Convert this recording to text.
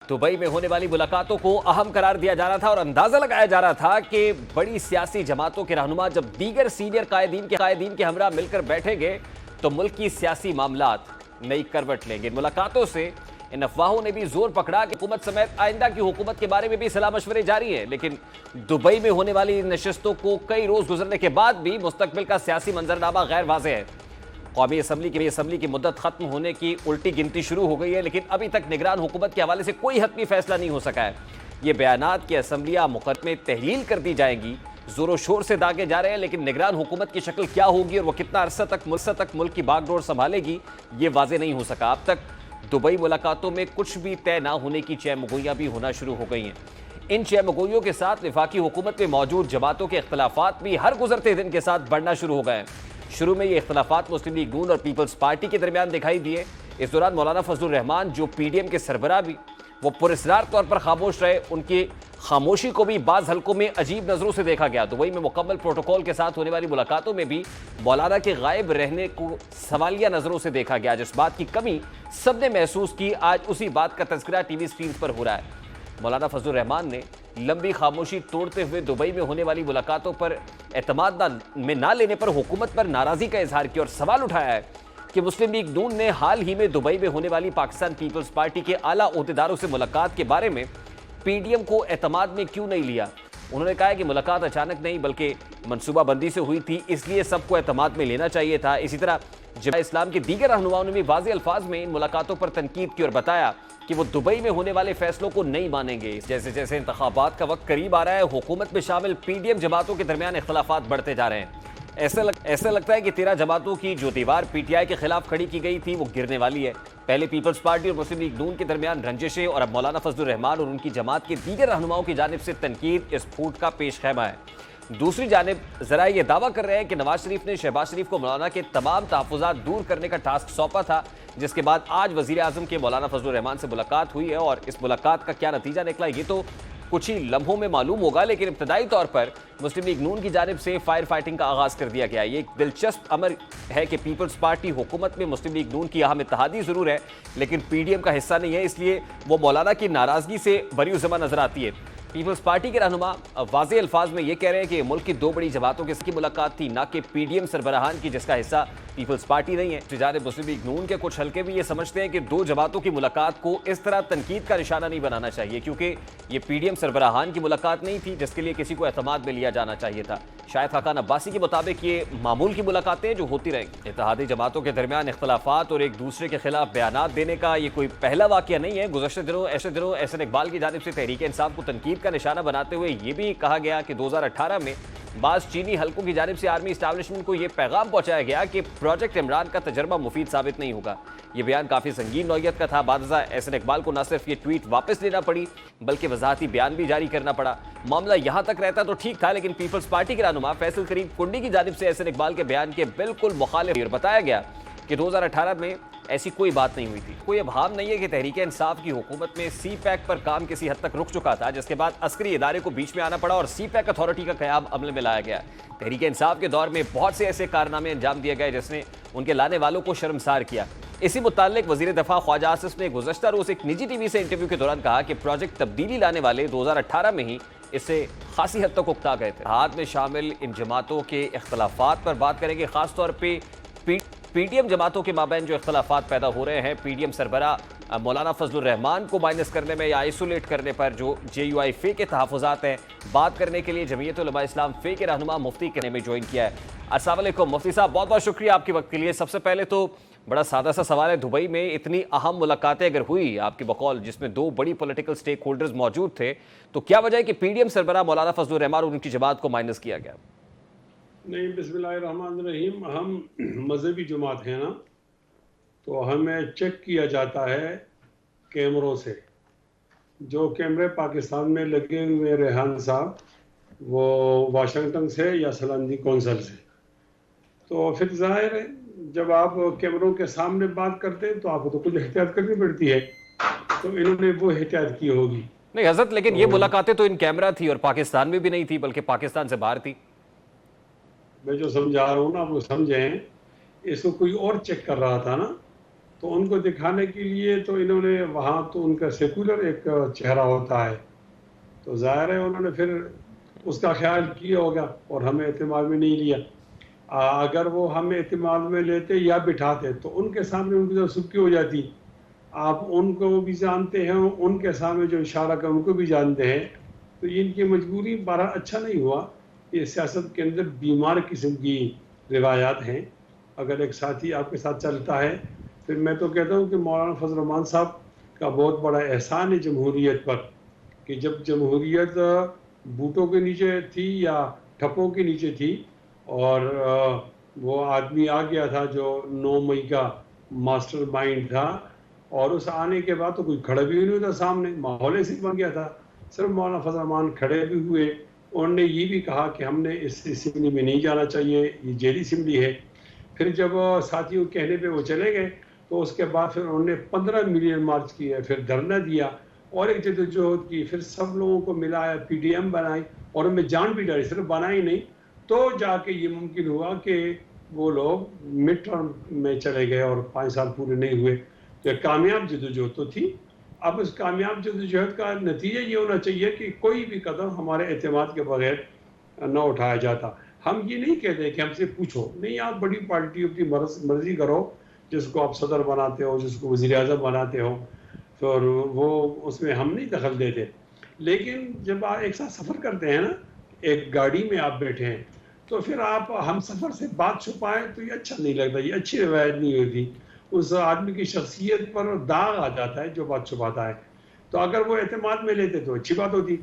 Dubai में होने वाली मुलाकातों को अहम करार दिया जा रहा था और अंदाजा लगाया जा रहा था कि बड़ी सियासी जमातों के रहनुमा जब दीगर सीनियर कायदीन के हमरा मिलकर बैठेंगे तो मुल्क की सियासी मामलात नई करवट लेंगे। इन मुलाकातों से इन अफवाहों ने भी जोर पकड़ा कि हुकूमत समेत आइंदा की हुकूमत के बारे में भी सलाह मशवरे जारी हैं, लेकिन दुबई में होने वाली नशिस्तों को कई रोज गुजरने के बाद भी मुस्तकबिल का सियासी मंजरनामा गैर वाज़ेह है। कौमी असम्बली की मुद्दत खत्म होने की उल्टी गिनती शुरू हो गई है, लेकिन अभी तक निगरान हुकूमत के हवाले से कोई हतमी फैसला नहीं हो सका है। ये बयानात कि असम्बलियाँ मुकदमे तहलील कर दी जाएंगी जोरों शोर से दागे जा रहे हैं, लेकिन निगरान हुकूमत की शक्ल क्या होगी और वो कितना अरसा तक मुल्क की बागडोर संभालेगी ये वाजे नहीं हो सका। अब तक दुबई मुलाकातों में कुछ भी तय ना होने की चहमगोइयाँ भी होना शुरू हो गई हैं। इन चहमगोइयों के साथ वफाकी हुकूमत में मौजूद जमातों के इख्तलाफात भी हर गुजरते दिन के साथ बढ़ना शुरू हो गए हैं। शुरू में ये इख्तलाफात मुस्लिम लीग नून और पीपल्स पार्टी के दरमियान दिखाई दिए। इस दौरान मौलाना फजलुर रहमान जो पीडीएम के सरबराह भी वो पुरस्कार तौर पर खामोश रहे। उनकी खामोशी को भी बाज़ हलकों में अजीब नज़रों से देखा गया। दुबई में मुकम्मल प्रोटोकॉल के साथ होने वाली मुलाकातों में भी मौलाना के गायब रहने को सवालिया नज़रों से देखा गया। जिस बात की कमी सबने महसूस की, आज उसी बात का तज़किरा टीवी स्क्रीन पर हो रहा है। मौलाना फजलुर रहमान ने लंबी खामोशी तोड़ते हुए दुबई में होने वाली मुलाकातों पर एतमाद में ना लेने पर हुकूमत पर नाराज़गी का इजहार किया और सवाल उठाया है कि मुस्लिम लीग नून ने हाल ही में दुबई में होने वाली पाकिस्तान पीपल्स पार्टी के आला ओहदेदारों से मुलाकात के बारे में पीडीएम को एतमाद में क्यों नहीं लिया। उन्होंने कहा कि मुलाकात अचानक नहीं बल्कि मनसूबाबंदी से हुई थी, इसलिए सबको एतमाद में लेना चाहिए था। इसी तरह जमात इस्लाम के दीगर रहनुमाओं ने भी वाज़ेह अल्फाज में इन मुलाकातों पर तनकीद की और बताया कि वो दुबई में होने वाले फैसलों को नहीं मानेंगे। जैसे जैसे इंतखाबात का वक्त करीब आ रहा है, हुकूमत में शामिल पीडीएम जमातों के दरमियान इख्तलाफात बढ़ते जा रहे हैं। ऐसा लगता है कि 13 जमातों की जो दीवार पीटीआई के खिलाफ खड़ी की गई थी वो गिरने वाली है। पहले पीपल्स पार्टी और मुस्लिम लीग नून के दरमियान रंजिशें और अब मौलाना फजलुर रहमान और उनकी जमात के दीगर रहनुमाओं की जानिब से तनकीद इस फूट का पेश खैमा है। दूसरी जानिब जरा ये दावा कर रहे हैं कि नवाज शरीफ ने शहबाज शरीफ को मौलाना के तमाम तहफ़्फ़ुज़ात दूर करने का टास्क सौंपा था, जिसके बाद आज वज़ीर आज़म के मौलाना फजलुर रहमान से मुलाकात हुई है और इस मुलाकात का क्या नतीजा निकला ये तो कुछ ही लम्हों में मालूम होगा। लेकिन इब्तदाई तौर पर मुस्लिम लीग नून की जानिब से फायर फाइटिंग का आगाज़ कर दिया गया। ये एक दिलचस्प अमर है कि पीपल्स पार्टी हुकूमत में मुस्लिम लीग नून की अहम इत्तेहादी ज़रूर है, लेकिन पीडीएम का हिस्सा नहीं है, इसलिए वो मौलाना की नाराज़गी से बरी ज़मा नजर आती है। पीपल्स पार्टी के रहनुमा वाज़ेह अल्फाज में ये कह रहे हैं कि मुल्क की दो बड़ी जमातों की मुलाकात थी, ना कि पीडीएम सरबराहान की, जिसका हिस्सा पीपल्स पार्टी नहीं है। जानिब मुस्लिम लीग नून के कुछ हल्के भी ये समझते हैं कि दो जमातों की मुलाकात को इस तरह तनकीद का निशाना नहीं बनाना चाहिए, क्योंकि ये पीडीएम सरबराहान की मुलाकात नहीं थी जिसके लिए किसी को एतमाद में लिया जाना चाहिए था। शायद खाकान अब्बासी के मुताबिक ये मामूल की मुलाकातें जो होती रहेंगी। इत्तेहादी जमातों के दरमियान इख्तलाफात और एक दूसरे के खिलाफ बयानात देने का ये कोई पहला वाक़या नहीं है। गुज़श्ते दिनों एहसन इकबाल की जानिब से तहरीक इंसाफ को तनकीद का निशाना बनाते हुए ये भी कहा गया कि 2018 में बाज़ चीनी हल्कों की जानिब से आर्मी इस्टेब्लिशमेंट को यह पैगाम पहुंचाया गया कि प्रोजेक्ट इमरान का तजर्बा मुफीद साबित नहीं होगा। यह बयान काफ़ी संगीन नौयत का था। बादशाह एहसन इकबाल को न सिर्फ ये ट्वीट वापस लेना पड़ी बल्कि वजाहती बयान भी जारी करना पड़ा। मामला यहाँ तक रहता तो ठीक था, लेकिन पीपल्स पार्टी के रहनुमा फैसल करीम कुंडी की जानिब से एहसन इकबाल के बयान के बिल्कुल मुखालिफ और बताया गया कि 2018 में ऐसी कोई बात नहीं हुई थी। कोई अभाव नहीं है कि तहरीक इंसाफ की हुकूमत में सी पैक पर काम किसी हद तक रुक चुका था, जिसके बाद अस्करी इदारे को बीच में आना पड़ा और सी पैक अथॉरिटी का क़याम अमल में लाया गया। तहरीक इंसाफ के दौर में बहुत से ऐसे कारनामे अंजाम दिए गए जिसने उनके लाने वालों को शर्मसार किया। इसी मुताल्लिक वज़ीर दफ़ा ख्वाजा आसिफ ने गुज़श्ता रोज़ एक निजी टीवी से इंटरव्यू के दौरान कहा कि प्रोजेक्ट तब्दीली लाने वाले 2018 में ही इससे खासी हद तक उकता गए थे। हाथ में शामिल इन जमातों के इख्तलाफात पर बात करेंगे, खासतौर पर पीडीएम जमातों के माबैन जो इख्तलाफात पैदा हो रहे हैं। पीडीएम सरबराह मौलाना फजलुर रहमान को माइनस करने में या आइसोलेट करने पर जो जेयूआई फे के तहफ़्फ़ुज़ात हैं, बात करने के लिए जमीयत उलमा इस्लाम फे के रहनुमा मुफ्ती करने में ज्वाइन किया है। अस्सलाम वालेकुम मुफ्ती साहब, बहुत बहुत शुक्रिया आपके वक्त के लिए। सबसे पहले तो बड़ा सादा सा सवाल है, दुबई में इतनी अहम मुलाकातें अगर हुई आपकी बकौल, जिसमें दो बड़ी पॉलिटिकल स्टेक होल्डर्स मौजूद थे, तो क्या वजह है कि पीडीएम सरबराह मौलाना फजलुर रहमान और उनकी जमात को माइनस किया गया? नहीं, बिस्मिल्लाहिर्रहमानिर्रहीम। हम मजहबी जमात हैं ना, तो हमें चेक किया जाता है कैमरों से। जो कैमरे पाकिस्तान में लगे हुए रेहान साहब वो वाशिंगटन से या सलामती कौंसल से, तो फिर जाहिर है जब आप कैमरों के सामने बात करते हैं तो आपको तो कुछ एहतियात करनी पड़ती है, तो इन्होंने वो एहतियात की होगी। नहीं हजरत, लेकिन ये मुलाकातें तो इन कैमरा थी और पाकिस्तान में भी नहीं थी बल्कि पाकिस्तान से बाहर थी। मैं जो समझा रहा हूँ ना, वो समझें, इसको कोई और चेक कर रहा था ना, تو ان کو دکھانے کے لیے تو انہوں نے وہاں تو ان کا سیکولر ایک چہرہ ہوتا ہے، تو ظاہر ہے انہوں نے پھر اس کا خیال کیا ہوگا اور ہمیں اعتماد میں نہیں لیا۔ اگر وہ ہمیں اعتماد میں لیتے یا بٹھاتے تو ان کے سامنے ان کی طرف سبکی ہو جاتی۔ آپ ان کو بھی جانتے ہیں، ان کے سامنے جو اشارہ کر ان کو بھی جانتے ہیں، تو ان کی مجبوری بہرحال اچھا نہیں ہوا۔ یہ سیاست کے اندر بیمار قسم کی روایات ہیں۔ اگر ایک ساتھی آپ کے ساتھ چلتا ہے، پھر میں تو کہتا ہوں کہ مولانا فضل الرحمان صاحب کا بہت بڑا احسان ہے جمہوریت پر، کہ جب جمہوریت بوٹوں کے نیچے تھی یا ٹھپوں کے نیچے تھی، اور وہ آدمی آ گیا تھا جو 9 مئی کا ماسٹر مائنڈ تھا، اور اس آنے کے بعد تو کوئی کھڑا بھی نہیں ہوتا سامنے، ماحول ایسے بن گیا تھا۔ صرف مولانا فضل الرحمان کھڑے بھی ہوئے، انہوں نے یہ بھی کہا کہ ہم نے اس اسمبلی میں نہیں جانا چاہیے، یہ جیلی اسمبلی ہے۔ پھر جب ساتھیوں کے کہنے پہ وہ چلے گئے تو اس کے بعد پھر انہوں نے 15 ملین مارچ کیا، پھر دھرنا دیا اور ایک جدوجہد کی، پھر سب لوگوں کو ملایا، پی ڈی ایم بنائی اور ان میں جان بھی ڈالی، صرف بنائی نہیں، تو جا کے یہ ممکن ہوا کہ وہ لوگ مڈ ٹرم میں چلے گئے اور 5 سال پورے نہیں ہوئے۔ تو ایک کامیاب جدوجہد تو تھی۔ اب اس کامیاب جدوجہد کا نتیجہ یہ ہونا چاہیے کہ کوئی بھی قدم ہمارے اعتماد کے بغیر نہ اٹھایا جاتا۔ ہم یہ نہیں کہتے کہ ہم سے پوچھو، نہیں، آپ بڑی پارٹی اپنی مرضی کرو، جس کو آپ صدر بناتے ہو، جس کو وزیر اعظم بناتے ہو، پھر وہ اس میں ہم نہیں دخل دیتے۔ لیکن جب آپ ایک ساتھ سفر کرتے ہیں نا، ایک گاڑی میں آپ بیٹھے ہیں، تو پھر آپ ہم سفر سے بات چھپائیں تو یہ اچھا نہیں لگتا، یہ اچھی روایت نہیں ہوتی۔ اس آدمی کی شخصیت پر داغ آ جاتا ہے جو بات چھپاتا ہے۔ تو اگر وہ اعتماد میں لیتے تو اچھی بات ہوتی۔